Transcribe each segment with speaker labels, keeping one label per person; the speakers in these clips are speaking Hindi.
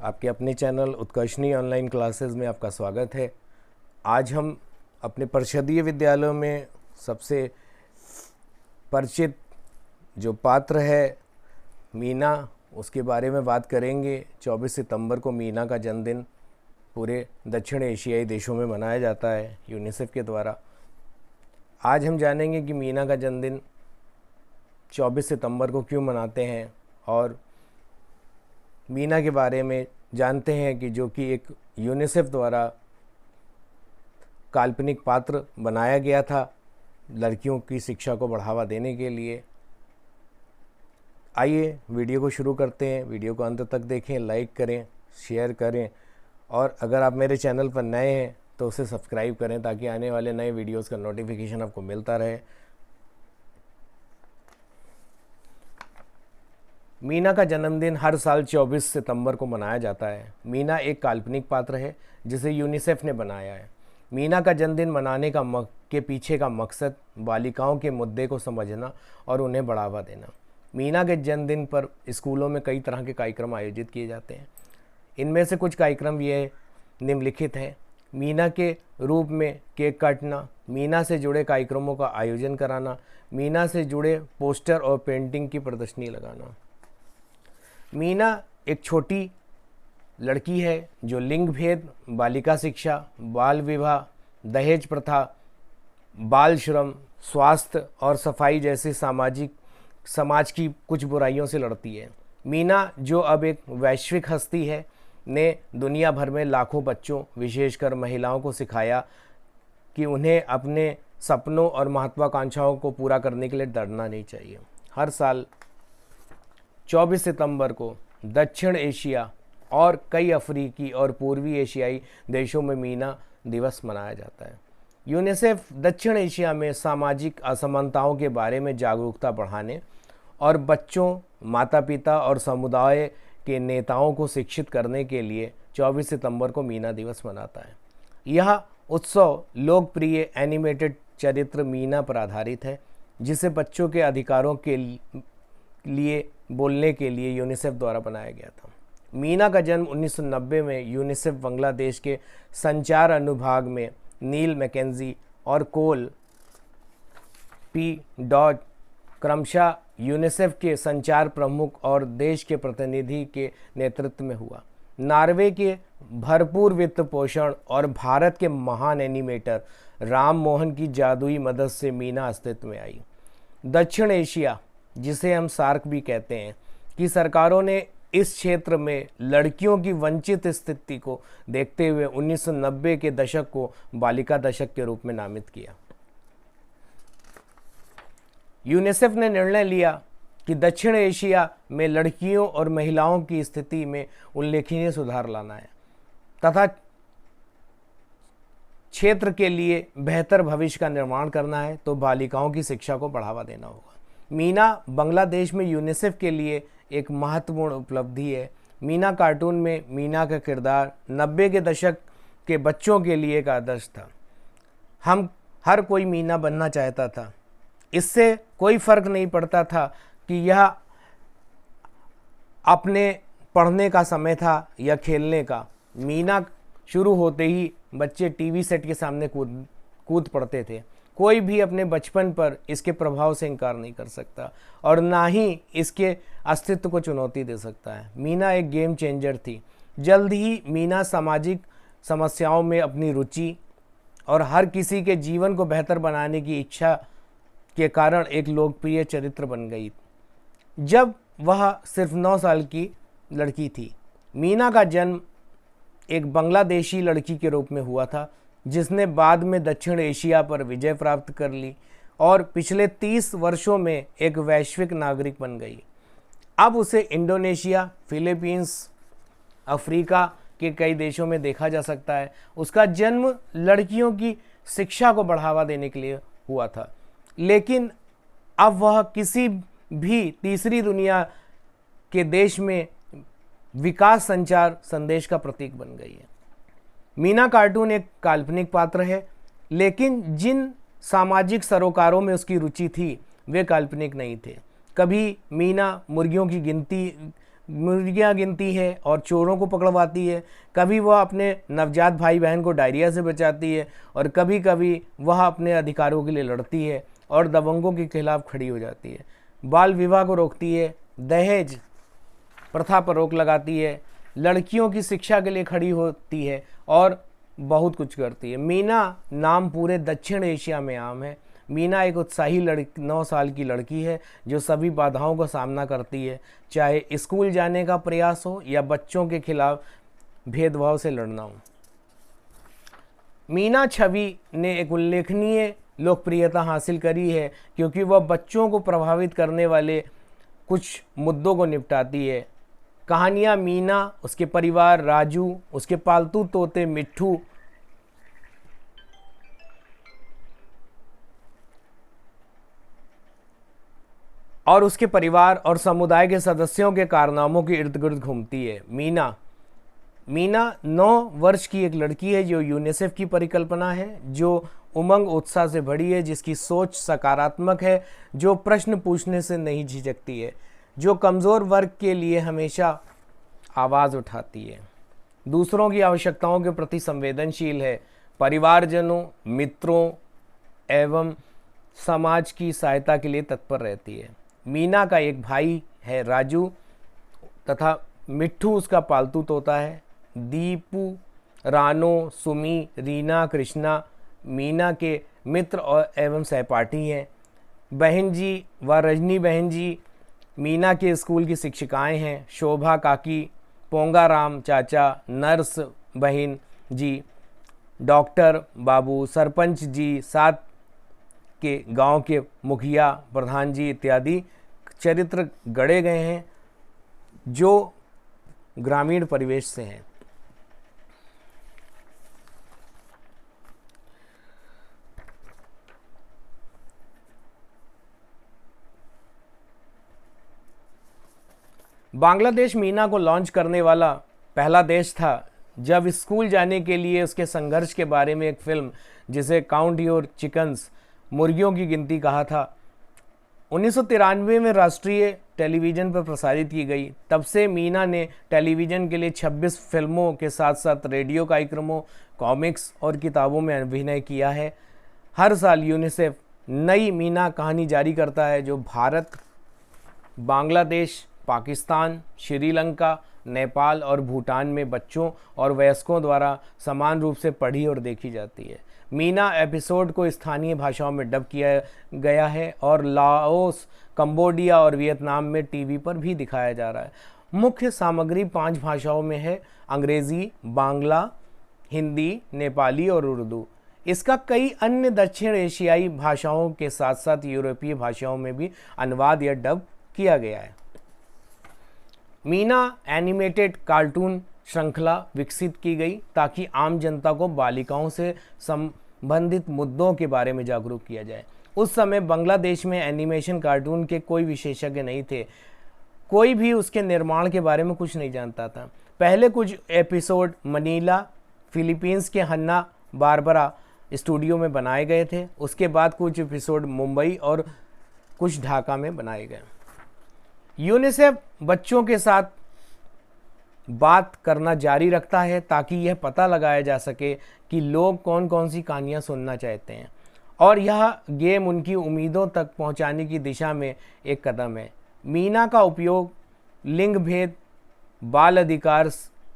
Speaker 1: आपके अपने चैनल उत्कर्षणी ऑनलाइन क्लासेस में आपका स्वागत है। आज हम अपने परिषदीय विद्यालयों में सबसे परिचित जो पात्र है मीना, उसके बारे में बात करेंगे। 24 सितंबर को मीना का जन्मदिन पूरे दक्षिण एशियाई देशों में मनाया जाता है यूनिसेफ के द्वारा। आज हम जानेंगे कि मीना का जन्मदिन 24 सितंबर को क्यों मनाते हैं और मीना के बारे में जानते हैं कि जो कि एक यूनिसेफ द्वारा काल्पनिक पात्र बनाया गया था लड़कियों की शिक्षा को बढ़ावा देने के लिए। आइए वीडियो को शुरू करते हैं। वीडियो को अंत तक देखें, लाइक करें, शेयर करें और अगर आप मेरे चैनल पर नए हैं तो उसे सब्सक्राइब करें ताकि आने वाले नए वीडियोस का नोटिफिकेशन आपको मिलता रहे। मीना का जन्मदिन हर साल 24 सितंबर को मनाया जाता है। मीना एक काल्पनिक पात्र है जिसे यूनिसेफ ने बनाया है। मीना का जन्मदिन मनाने के पीछे का मकसद बालिकाओं के मुद्दे को समझना और उन्हें बढ़ावा देना। मीना के जन्मदिन पर स्कूलों में कई तरह के कार्यक्रम आयोजित किए जाते हैं। इनमें से कुछ कार्यक्रम ये निम्नलिखित हैं। मीना के रूप में केक काटना, मीना से जुड़े कार्यक्रमों का आयोजन कराना, मीना से जुड़े पोस्टर और पेंटिंग की प्रदर्शनी लगाना। मीना एक छोटी लड़की है जो लिंग भेद, बालिका शिक्षा, बाल विवाह, दहेज प्रथा, बाल श्रम, स्वास्थ्य और सफाई जैसे समाज की कुछ बुराइयों से लड़ती है। मीना जो अब एक वैश्विक हस्ती है ने दुनिया भर में लाखों बच्चों, विशेषकर महिलाओं को सिखाया कि उन्हें अपने सपनों और महत्वाकांक्षाओं को पूरा करने के लिए डरना नहीं चाहिए। हर साल 24 सितंबर को दक्षिण एशिया और कई अफ्रीकी और पूर्वी एशियाई देशों में मीना दिवस मनाया जाता है। यूनिसेफ दक्षिण एशिया में सामाजिक असमानताओं के बारे में जागरूकता बढ़ाने और बच्चों, माता पिता और समुदाय के नेताओं को शिक्षित करने के लिए 24 सितंबर को मीना दिवस मनाता है। यह उत्सव लोकप्रिय एनिमेटेड चरित्र मीना पर आधारित है जिसे बच्चों के अधिकारों के लिए बोलने के लिए यूनिसेफ द्वारा बनाया गया था। मीना का जन्म 1990 में यूनिसेफ बांग्लादेश के संचार अनुभाग में नील मैकेंजी और कोल पी डॉट क्रमशः यूनिसेफ के संचार प्रमुख और देश के प्रतिनिधि के नेतृत्व में हुआ। नॉर्वे के भरपूर वित्त पोषण और भारत के महान एनिमेटर राम मोहन की जादुई मदद से मीना अस्तित्व में आई। दक्षिण एशिया, जिसे हम सार्क भी कहते हैं, कि सरकारों ने इस क्षेत्र में लड़कियों की वंचित स्थिति को देखते हुए 1990 के दशक को बालिका दशक के रूप में नामित किया। यूनिसेफ ने निर्णय लिया कि दक्षिण एशिया में लड़कियों और महिलाओं की स्थिति में उल्लेखनीय सुधार लाना है तथा क्षेत्र के लिए बेहतर भविष्य का निर्माण करना है तो बालिकाओं की शिक्षा को बढ़ावा देना होगा। मीना बांग्लादेश में यूनिसेफ के लिए एक महत्वपूर्ण उपलब्धि है। मीना कार्टून में मीना का किरदार 90 के दशक के बच्चों के लिए एक आदर्श था। हम हर कोई मीना बनना चाहता था। इससे कोई फर्क नहीं पड़ता था कि यह अपने पढ़ने का समय था या खेलने का। मीना शुरू होते ही बच्चे टीवी सेट के सामने कूद पड़ते थे। कोई भी अपने बचपन पर इसके प्रभाव से इनकार नहीं कर सकता और ना ही इसके अस्तित्व को चुनौती दे सकता है। मीना एक गेम चेंजर थी। जल्द ही मीना सामाजिक समस्याओं में अपनी रुचि और हर किसी के जीवन को बेहतर बनाने की इच्छा के कारण एक लोकप्रिय चरित्र बन गई। जब वह सिर्फ 9 साल की लड़की थी, मीना का जन्म एक बांग्लादेशी लड़की के रूप में हुआ था जिसने बाद में दक्षिण एशिया पर विजय प्राप्त कर ली और पिछले 30 वर्षों में एक वैश्विक नागरिक बन गई। अब उसे इंडोनेशिया, फिलीपींस, अफ्रीका के कई देशों में देखा जा सकता है। उसका जन्म लड़कियों की शिक्षा को बढ़ावा देने के लिए हुआ था, लेकिन अब वह किसी भी तीसरी दुनिया के देश में विकास संचार संदेश का प्रतीक बन गई है। मीना कार्टून एक काल्पनिक पात्र है, लेकिन जिन सामाजिक सरोकारों में उसकी रुचि थी वे काल्पनिक नहीं थे। कभी मीना मुर्गियों की गिनती मुर्गियाँ गिनती है और चोरों को पकड़वाती है, कभी वह अपने नवजात भाई बहन को डायरिया से बचाती है, और कभी कभी वह अपने अधिकारों के लिए लड़ती है और दबंगों के खिलाफ खड़ी हो जाती है। बाल विवाह को रोकती है, दहेज प्रथा पर रोक लगाती है, लड़कियों की शिक्षा के लिए खड़ी होती है और बहुत कुछ करती है। मीना नाम पूरे दक्षिण एशिया में आम है। मीना एक उत्साही 9 साल की लड़की है जो सभी बाधाओं का सामना करती है, चाहे स्कूल जाने का प्रयास हो या बच्चों के खिलाफ भेदभाव से लड़ना हो। मीना छवि ने एक उल्लेखनीय लोकप्रियता हासिल करी है क्योंकि वह बच्चों को प्रभावित करने वाले कुछ मुद्दों को निपटाती है। कहानियाँ मीना, उसके परिवार, राजू, उसके पालतू तोते मिट्ठू, और उसके परिवार और समुदाय के सदस्यों के कारनामों के इर्द गिर्द घूमती है। मीना 9 वर्ष की एक लड़की है जो यूनिसेफ की परिकल्पना है, जो उमंग उत्साह से भरी है, जिसकी सोच सकारात्मक है, जो प्रश्न पूछने से नहीं झिझकती है, जो कमज़ोर वर्ग के लिए हमेशा आवाज़ उठाती है, दूसरों की आवश्यकताओं के प्रति संवेदनशील है, परिवारजनों, मित्रों एवं समाज की सहायता के लिए तत्पर रहती है। मीना का एक भाई है राजू, तथा मिट्ठू उसका पालतू तोता है। दीपू, रानो, सुमी, रीना, कृष्णा मीना के मित्र और एवं सहपाठी हैं। बहन जी व रजनी बहन जी मीना के स्कूल की शिक्षिकाएं हैं। शोभा काकी, पोंगाराम चाचा, नर्स बहन जी, डॉक्टर बाबू, सरपंच जी, साथ के गांव के मुखिया, प्रधान जी इत्यादि चरित्र गढ़े गए हैं जो ग्रामीण परिवेश से हैं। बांग्लादेश मीना को लॉन्च करने वाला पहला देश था। जब स्कूल जाने के लिए उसके संघर्ष के बारे में एक फिल्म, जिसे काउंट योर चिकन्स, मुर्गियों की गिनती कहा था, 1993 में राष्ट्रीय टेलीविज़न पर प्रसारित की गई। तब से मीना ने टेलीविज़न के लिए 26 फिल्मों के साथ साथ रेडियो कार्यक्रमों, कॉमिक्स और किताबों में अभिनय किया है। हर साल यूनिसेफ नई मीना कहानी जारी करता है जो भारत, बांग्लादेश, पाकिस्तान, श्रीलंका, नेपाल और भूटान में बच्चों और वयस्कों द्वारा समान रूप से पढ़ी और देखी जाती है। मीना एपिसोड को स्थानीय भाषाओं में डब किया गया है और लाओस, कंबोडिया और वियतनाम में टीवी पर भी दिखाया जा रहा है। मुख्य सामग्री 5 भाषाओं में है: अंग्रेज़ी, बांग्ला, हिंदी, नेपाली और उर्दू। इसका कई अन्य दक्षिण एशियाई भाषाओं के साथ साथ यूरोपीय भाषाओं में भी अनुवाद या डब किया गया है। मीना एनिमेटेड कार्टून श्रृंखला विकसित की गई ताकि आम जनता को बालिकाओं से संबंधित मुद्दों के बारे में जागरूक किया जाए। उस समय बांग्लादेश में एनिमेशन कार्टून के कोई विशेषज्ञ नहीं थे, कोई भी उसके निर्माण के बारे में कुछ नहीं जानता था। पहले कुछ एपिसोड मनीला, फिलीपींस के हन्ना बारबरा स्टूडियो में बनाए गए थे। उसके बाद कुछ एपिसोड मुंबई और कुछ ढाका में बनाए गए। यूनिसेफ बच्चों के साथ बात करना जारी रखता है ताकि यह पता लगाया जा सके कि लोग कौन कौन सी कहानियाँ सुनना चाहते हैं, और यह गेम उनकी उम्मीदों तक पहुंचाने की दिशा में एक कदम है। मीना का उपयोग लिंग भेद, बाल अधिकार,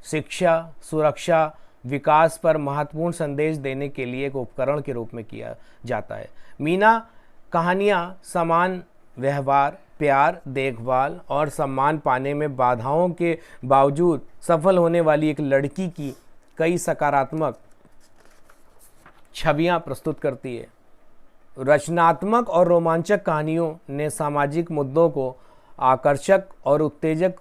Speaker 1: शिक्षा, सुरक्षा, विकास पर महत्वपूर्ण संदेश देने के लिए एक उपकरण के रूप में किया जाता है। मीना कहानियाँ समान व्यवहार, प्यार, देखभाल और सम्मान पाने में बाधाओं के बावजूद सफल होने वाली एक लड़की की कई सकारात्मक छवियां प्रस्तुत करती है। रचनात्मक और रोमांचक कहानियों ने सामाजिक मुद्दों को आकर्षक और उत्तेजक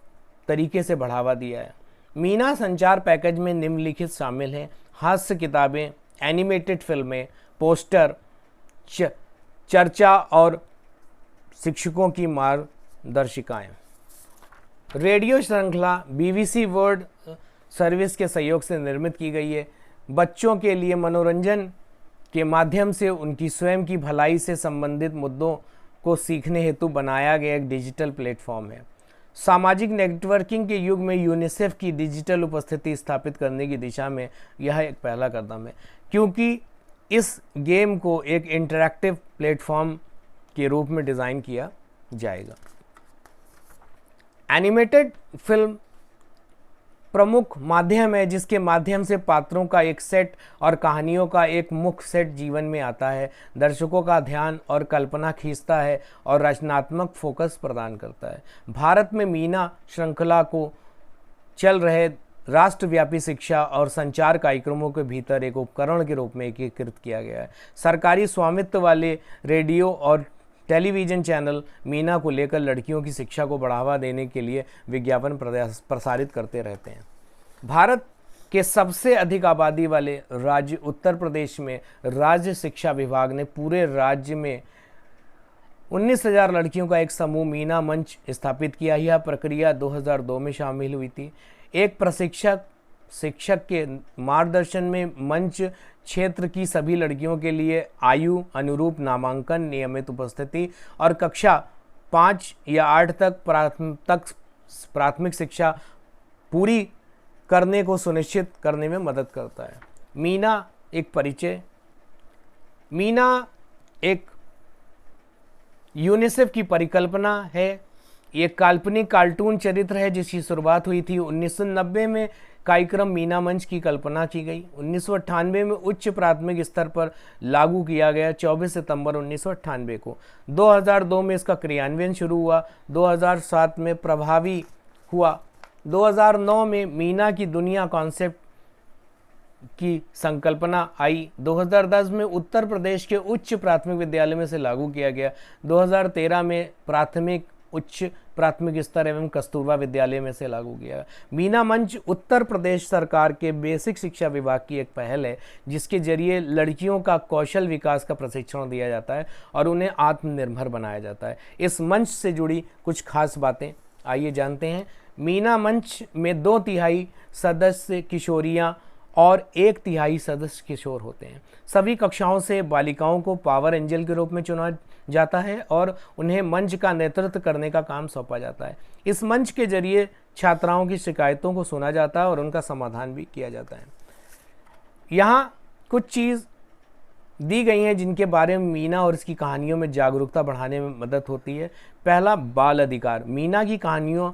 Speaker 1: तरीके से बढ़ावा दिया है। मीना संचार पैकेज में निम्नलिखित शामिल हैं: हास्य किताबें, एनिमेटेड फिल्में, पोस्टर, चर्चा और शिक्षकों की मार्गदर्शिकाएं। रेडियो श्रृंखला BBC वर्ल्ड सर्विस के सहयोग से निर्मित की गई है। बच्चों के लिए मनोरंजन के माध्यम से उनकी स्वयं की भलाई से संबंधित मुद्दों को सीखने हेतु बनाया गया एक डिजिटल प्लेटफॉर्म है। सामाजिक नेटवर्किंग के युग में यूनिसेफ की डिजिटल उपस्थिति स्थापित करने की दिशा में यह एक पहला कदम है, क्योंकि इस गेम को एक इंटरैक्टिव प्लेटफॉर्म के रूप में डिज़ाइन किया जाएगा। एनिमेटेड फिल्म प्रमुख माध्यम है जिसके माध्यम से पात्रों का एक सेट और कहानियों का एक मुख्य सेट जीवन में आता है, दर्शकों का ध्यान और कल्पना खींचता है और रचनात्मक फोकस प्रदान करता है। भारत में मीना श्रृंखला को चल रहे राष्ट्रव्यापी शिक्षा और संचार कार्यक्रमों के भीतर एक उपकरण के रूप में एकीकृत किया गया है। सरकारी स्वामित्व वाले रेडियो और टेलीविज़न चैनल मीना को लेकर लड़कियों की शिक्षा को बढ़ावा देने के लिए विज्ञापन प्रसारित करते रहते हैं। भारत के सबसे अधिक आबादी वाले राज्य उत्तर प्रदेश में राज्य शिक्षा विभाग ने पूरे राज्य में 19,000 लड़कियों का एक समूह मीना मंच स्थापित किया। यह प्रक्रिया 2002 में शामिल हुई थी। एक शिक्षक के मार्गदर्शन में मंच क्षेत्र की सभी लड़कियों के लिए आयु अनुरूप नामांकन, नियमित उपस्थिति और कक्षा 5 या 8 तक प्राथमिक शिक्षा पूरी करने को सुनिश्चित करने में मदद करता है। मीना एक परिचय। मीना एक यूनिसेफ की परिकल्पना है। ये काल्पनिक कार्टून चरित्र है जिसकी शुरुआत हुई थी 1990 में। कार्यक्रम मीना मंच की कल्पना की गई। 1998 में उच्च प्राथमिक स्तर पर लागू किया गया 24 सितंबर 1998 को। 2002 में इसका क्रियान्वयन शुरू हुआ। 2007 में प्रभावी हुआ। 2009 में मीना की दुनिया कॉन्सेप्ट की संकल्पना आई। 2010 में उत्तर प्रदेश के उच्च प्राथमिक विद्यालय में से लागू किया गया। 2013 में प्राथमिक, उच्च प्राथमिक स्तर एवं कस्तूरबा विद्यालय में से लागू किया। मीना मंच उत्तर प्रदेश सरकार के बेसिक शिक्षा विभाग की एक पहल है जिसके जरिए लड़कियों का कौशल विकास का प्रशिक्षण दिया जाता है और उन्हें आत्मनिर्भर बनाया जाता है। इस मंच से जुड़ी कुछ खास बातें आइए जानते हैं। मीना मंच में 2/3 सदस्य किशोरियां और 1/3 सदस्य किशोर होते हैं। सभी कक्षाओं से बालिकाओं को पावर एंजल के रूप में चुना जाता है और उन्हें मंच का नेतृत्व करने का काम सौंपा जाता है। इस मंच के जरिए छात्राओं की शिकायतों को सुना जाता है और उनका समाधान भी किया जाता है। यहाँ कुछ चीज़ दी गई हैं जिनके बारे में मीना और इसकी कहानियों में जागरूकता बढ़ाने में मदद होती है। पहला, बाल अधिकार। मीना की कहानियों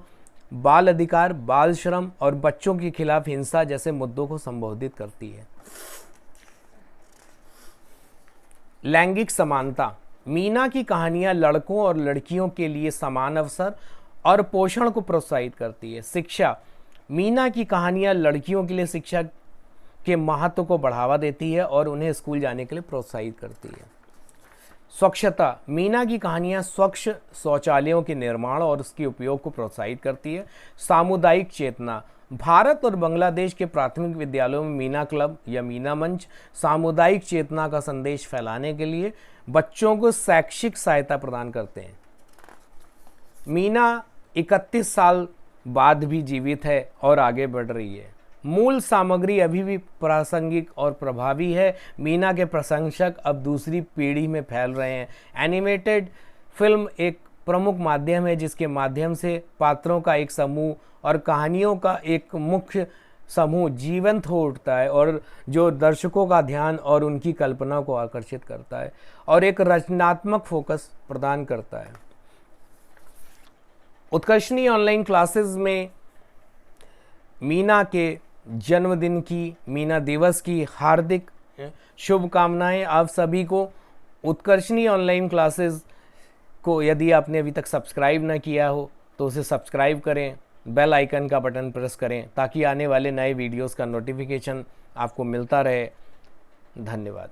Speaker 1: बाल अधिकार, बाल श्रम और बच्चों के खिलाफ हिंसा जैसे मुद्दों को संबोधित करती है। लैंगिक समानता। मीना की कहानियां लड़कों और लड़कियों के लिए समान अवसर और पोषण को प्रोत्साहित करती है। शिक्षा। मीना की कहानियां लड़कियों के लिए शिक्षा के महत्व को बढ़ावा देती है और उन्हें स्कूल जाने के लिए प्रोत्साहित करती है। स्वच्छता। मीना की कहानियां स्वच्छ शौचालयों के निर्माण और उसके उपयोग को प्रोत्साहित करती है। सामुदायिक चेतना। भारत और बांग्लादेश के प्राथमिक विद्यालयों में मीना क्लब या मीना मंच सामुदायिक चेतना का संदेश फैलाने के लिए बच्चों को शैक्षिक सहायता प्रदान करते हैं। मीना 31 साल बाद भी जीवित है और आगे बढ़ रही है। मूल सामग्री अभी भी प्रासंगिक और प्रभावी है। मीना के प्रशंसक अब दूसरी पीढ़ी में फैल रहे हैं। एनिमेटेड फिल्म एक प्रमुख माध्यम है जिसके माध्यम से पात्रों का एक समूह और कहानियों का एक मुख्य समूह जीवंत हो उठता है और जो दर्शकों का ध्यान और उनकी कल्पना को आकर्षित करता है और एक रचनात्मक फोकस प्रदान करता है। उत्कर्षणी ऑनलाइन क्लासेस में मीना के जन्मदिन की, मीना दिवस की हार्दिक शुभकामनाएं आप सभी को। उत्कर्षणी ऑनलाइन क्लासेस को यदि आपने अभी तक सब्सक्राइब ना किया हो तो उसे सब्सक्राइब करें, बेल आइकन का बटन प्रेस करें ताकि आने वाले नए वीडियोस का नोटिफिकेशन आपको मिलता रहे। धन्यवाद।